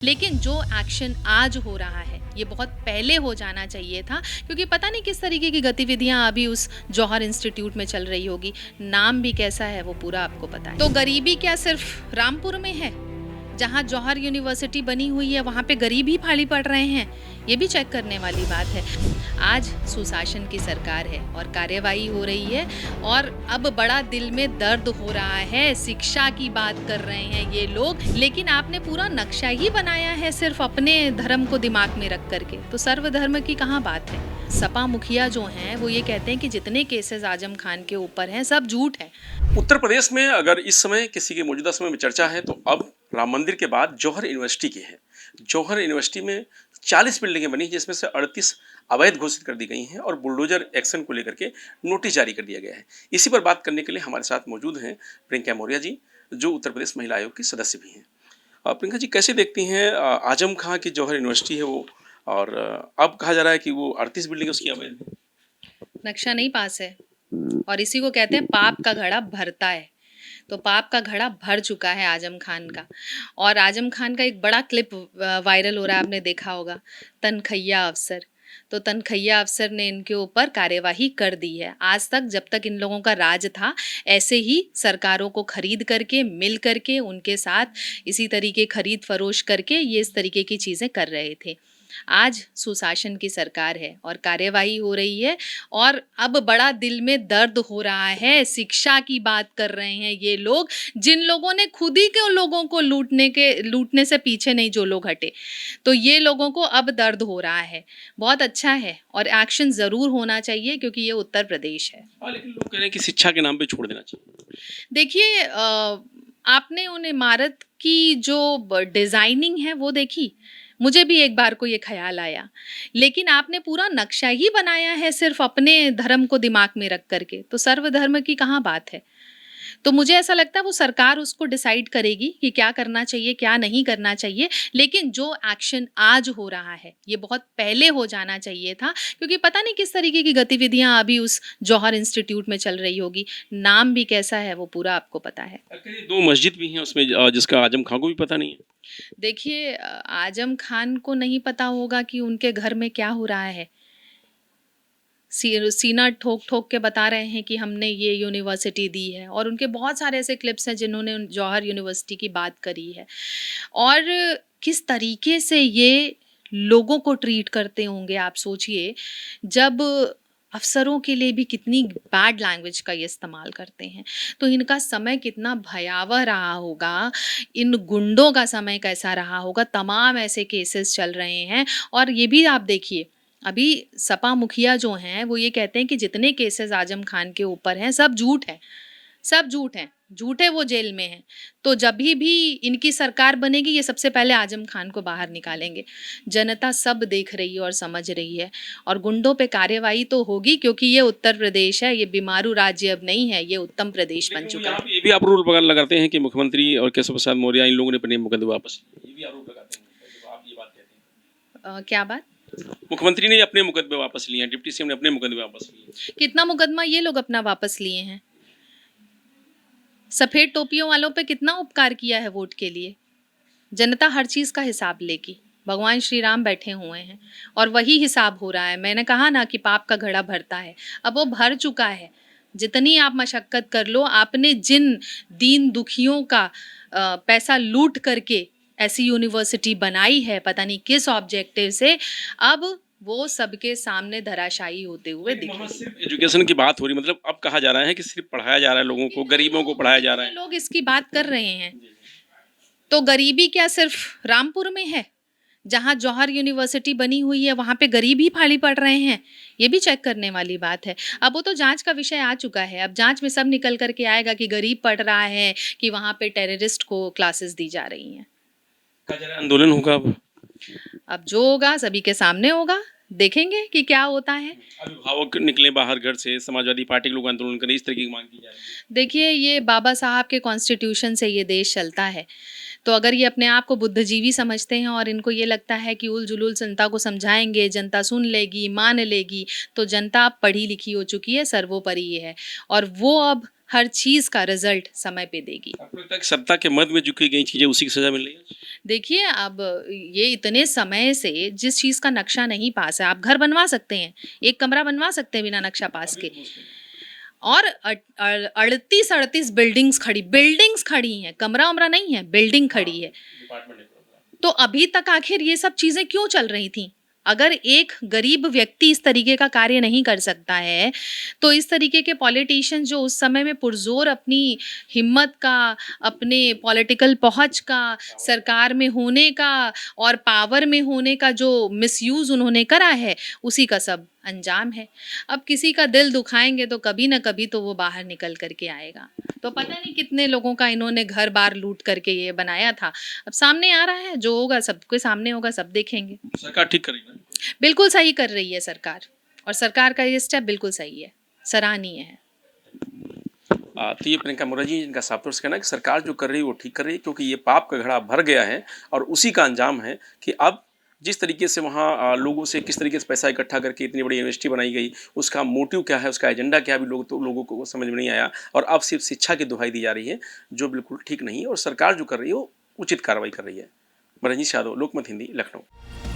लेकिन जो एक्शन आज हो रहा है ये बहुत पहले हो जाना चाहिए था, क्योंकि पता नहीं किस तरीके की गतिविधियां अभी उस जौहर इंस्टीट्यूट में चल रही होगी। नाम भी कैसा है वो पूरा आपको पता है। तो गरीबी क्या सिर्फ रामपुर में है? जहाँ जौहर यूनिवर्सिटी बनी हुई है वहाँ पे गरीब ही भाड़ी पड़ रहे हैं? ये भी चेक करने वाली बात है। आज सुशासन की सरकार है और कार्यवाही हो रही है, और अब बड़ा दिल में दर्द हो रहा है। शिक्षा की बात कर रहे हैं ये लोग, लेकिन आपने पूरा नक्शा ही बनाया है सिर्फ अपने धर्म को दिमाग में रख करके। तो सर्वधर्म की कहाँ बात है? सपा मुखिया जो हैं वो ये कहते हैं कि जितने केसेस आजम खान के ऊपर हैं सब झूठ है। उत्तर प्रदेश में अगर इस समय किसी के मौजूदा समय में चर्चा है तो अब राम मंदिर के बाद जौहर यूनिवर्सिटी की है। जौहर यूनिवर्सिटी में 40 बिल्डिंगें बनी, जिसमें से 38 अवैध घोषित कर दी गई हैं और बुलडोजर एक्शन को लेकर के नोटिस जारी कर दिया गया है। इसी पर बात करने के लिए हमारे साथ मौजूद हैं प्रियंका मौर्य जी, जो उत्तर प्रदेश महिला आयोग की सदस्य भी हैं। प्रियंका जी, कैसे देखती हैं आजम खां की जौहर यूनिवर्सिटी है वो, और अब कहा जा रहा है कि वो 38 बिल्डिंग उसकी अवैध है। नक्शा नहीं पास है और इसी को कहते हैं पाप का घड़ा भरता है। तो पाप का घड़ा भर चुका है आजम खान का। और आजम खान का एक बड़ा क्लिप वायरल हो रहा है, आपने देखा होगा, तनखैया अफसर। तो तनखैया अफसर ने इनके ऊपर कार्यवाही कर दी है। आज तक जब तक इन लोगों का राज था ऐसे ही सरकारों को खरीद करके, मिल करके, उनके साथ इसी तरीके खरीद फरोश करके ये इस तरीके की चीज़ें कर रहे थे। आज सुशासन की सरकार है और कार्यवाही हो रही है, और अब बड़ा दिल में दर्द हो रहा है। शिक्षा की बात कर रहे हैं ये लोग, जिन लोगों ने खुद ही के लोगों को लूटने से पीछे नहीं जो लोग हटे। तो ये लोगों को अब दर्द हो रहा है। बहुत अच्छा है और एक्शन ज़रूर होना चाहिए, क्योंकि ये उत्तर प्रदेश है। लेकिन लोग कह रहे हैं कि शिक्षा के नाम पे छोड़ देना चाहिए। देखिए, आपने उन इमारत की जो डिज़ाइनिंग है वो देखी? मुझे भी एक बार को ये ख्याल आया, लेकिन आपने पूरा नक्शा ही बनाया है सिर्फ अपने धर्म को दिमाग में रख करके। तो सर्वधर्म की कहाँ बात है? तो मुझे ऐसा लगता है वो सरकार उसको डिसाइड करेगी कि क्या करना चाहिए, क्या नहीं करना चाहिए। लेकिन जो एक्शन आज हो रहा है ये बहुत पहले हो जाना चाहिए था, क्योंकि पता नहीं किस तरीके की गतिविधियां अभी उस जौहर इंस्टीट्यूट में चल रही होगी। नाम भी कैसा है वो पूरा आपको पता है। दो मस्जिद भी हैं उसमें, जिसका आजम खां को भी पता नहीं है। देखिए, आजम खान को नहीं पता होगा कि उनके घर में क्या हो रहा है। सीना ठोक ठोक के बता रहे हैं कि हमने ये यूनिवर्सिटी दी है, और उनके बहुत सारे ऐसे क्लिप्स हैं जिन्होंने जौहर यूनिवर्सिटी की बात करी है। और किस तरीके से ये लोगों को ट्रीट करते होंगे आप सोचिए। जब अफसरों के लिए भी कितनी बैड लैंग्वेज का ये इस्तेमाल करते हैं, तो इनका समय कितना भयावह रहा होगा, इन गुंडों का समय कैसा रहा होगा। तमाम ऐसे केसेस चल रहे हैं। और ये भी आप देखिए, अभी सपा मुखिया जो हैं वो ये कहते हैं कि जितने केसेस आजम खान के ऊपर हैं सब झूठ है, सब झूठ हैं, झूठे वो जेल में हैं। तो जब भी इनकी सरकार बनेगी ये सबसे पहले आजम खान को बाहर निकालेंगे। जनता सब देख रही है और समझ रही है, और गुंडों पे कार्यवाही तो होगी, क्योंकि ये उत्तर प्रदेश है, ये बीमारू राज्य अब नहीं है, ये उत्तम प्रदेश बन चुका है। ये भी आप आरोप लगाते हैं कि मुख्यमंत्री और केशव प्रसाद मौर्य इन लोगों ने अपने मुकदमे वापस लिए। ये भी आरोप लगाते हैं जब आप ये बात कहते हैं। क्या बात? मुख्यमंत्री ने अपने मुकदमे वापस लिए हैं, डिप्टी सीएम ने अपने मुकदमे वापस लिए। कितना मुकदमा ये लोग अपना वापस लिए हैं? सफ़ेद टोपियों वालों पे कितना उपकार किया है वोट के लिए। जनता हर चीज़ का हिसाब लेगी। भगवान श्री राम बैठे हुए हैं और वही हिसाब हो रहा है। मैंने कहा ना कि पाप का घड़ा भरता है, अब वो भर चुका है। जितनी आप मशक्क़त कर लो, आपने जिन दीन दुखियों का पैसा लूट करके ऐसी यूनिवर्सिटी बनाई है, पता नहीं किस ऑब्जेक्टिव से, अब वो सबके सामने धराशायी होते हुए दिखेगी। सिर्फ एजुकेशन की बात हो रही, मतलब अब कहा जा रहा है कि सिर्फ पढ़ाया जा रहा है लोगों को, गरीबों को पढ़ाया जा रहा है। लोग इसकी बात कर रहे हैं। तो गरीबी क्या सिर्फ रामपुर में है? जहाँ जौहर यूनिवर्सिटी बनी हुई है वहाँ पे गरीब ही भाड़ी पड़ रहे हैं? ये भी चेक करने वाली बात है। अब वो तो जांच का विषय आ चुका है। अब जांच में सब निकल करके आएगा कि गरीब पढ़ रहा है कि वहाँ पे टेररिस्ट को क्लासेस दी जा रही हैं। आंदोलन होगा अब जो होगा सभी के सामने होगा, देखेंगे कि क्या होता है। अभिभावक निकले बाहर घर से, समाजवादी पार्टी के लोग आंदोलन करें, इस तरह की मांग की जा रही है। देखिए, ये बाबा साहब के कॉन्स्टिट्यूशन से ये देश चलता है। तो अगर ये अपने आप को बुद्धिजीवी समझते हैं और इनको ये लगता है कि उल जुलूल जनता को समझाएंगे, जनता सुन लेगी, मान लेगी, तो जनता अब पढ़ी लिखी हो चुकी है, सर्वोपरि ये है। और वो अब हर चीज़ का रिजल्ट समय पे देगी। आपको लगता है कि सत्ता के मद में झुकी गई चीज़ें उसी की सज़ा मिल रही है? देखिए, अब ये इतने समय से जिस चीज़ का नक्शा नहीं पास है, आप घर बनवा सकते हैं, एक कमरा बनवा सकते हैं बिना नक्शा पास के। और 38-38 बिल्डिंग्स खड़ी हैं, कमरा-वमरा नहीं है, बिल्डिंग खड़ी है। तो अभी तक आखिर ये सब चीज़ें क्यों चल रही थीं? अगर एक गरीब व्यक्ति इस तरीके का कार्य नहीं कर सकता है, तो इस तरीके के पॉलिटिशियन जो उस समय में पुरज़ोर अपनी हिम्मत का, अपने पॉलिटिकल पहुँच का, सरकार में होने का और पावर में होने का जो मिसयूज़ उन्होंने करा है, उसी का सब अंजाम है। अब किसी का दिल दुखाएँगे तो कभी न कभी तो वो बाहर निकल कर के आएगा। तो पता नहीं कितने लोगों का इन्होंने घर-बार लूट करके ये बनाया था। अब सामने आ रहा है, जो होगा सबके सामने होगा, सब देखेंगे। सरकार ठीक कर रही है ना? बिल्कुल सही कर रही है सरकार, और सरकार का ये स्टेप बिल्कुल सही है, सराहनीय है। तो ये प्रियंका मुखर्जी जिनका साफ तौर से कहना है कि सरकार जो कर रही है वो ठीक कर रही है, क्योंकि ये पाप का घड़ा भर गया है और उसी का अंजाम है कि अब जिस तरीके से वहाँ लोगों से किस तरीके से पैसा इकट्ठा करके इतनी बड़ी यूनिवर्सिटी बनाई गई, उसका मोटिव क्या है, उसका एजेंडा क्या है, अभी लोगों को समझ में नहीं आया। और अब सिर्फ शिक्षा की दुहाई दी जा रही है, जो बिल्कुल ठीक नहीं है, और सरकार जो कर रही है वो उचित कार्रवाई कर रही है। मैं रजनीश यादव, लोकमत हिंदी, लखनऊ।